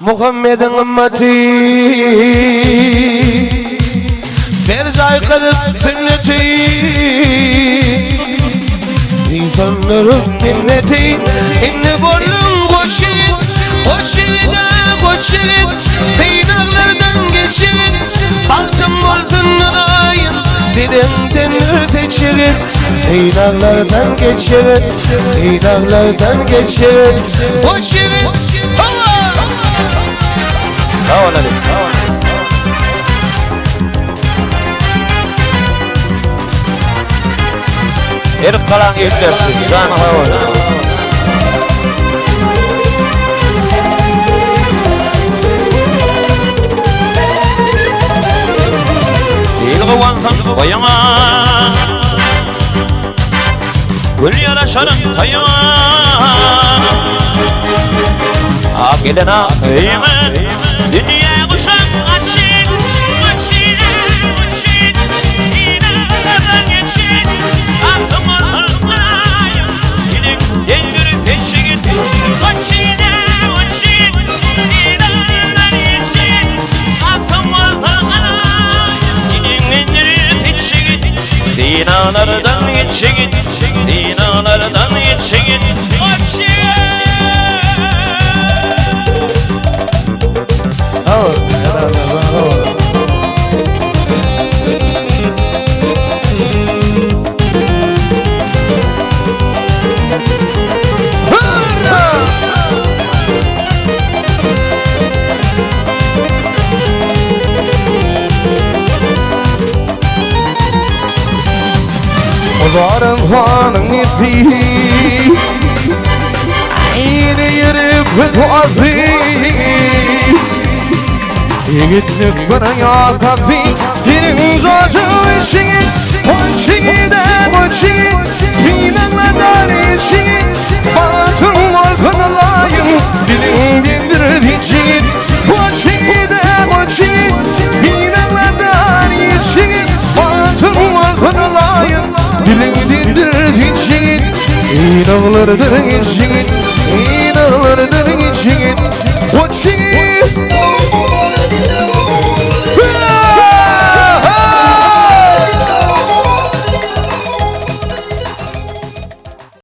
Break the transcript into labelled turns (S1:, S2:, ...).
S1: Muhammed'in ümmeti Ferzay kılıp sünneti İnsanların minneti İnni bollum koşun Koşun Feynaklardan geçin Barsın bolsun arayın Dilimden örteçirin Feynaklardan geçirin Feynaklardan geçirin Koşun Sağ ol Ali. Erik kalan yüklersin. Canı hava. İlgi vansın bayana Gül yaraşarın tayana Akilin ağıyına Dünya kuşak aşık İnanlardan geçin Aklımın hırmayım Senin dengürü peşin Aşık İnanlardan geçin Aklımın hırmayım Senin dengürü peşin Dinalardan geçin Dinalardan geçin Aşık
S2: Varın fanın ipi Aynı yeri kutladı Yigitlik bana yakadı Dilim zozu için Koçin Binanlardan için Batın volkanı layım Dilim bindirdi için Koçin Binanlardan için Batın volkanı layım Dilim dindirdi için İnanlardan için İnanlardan için Koçin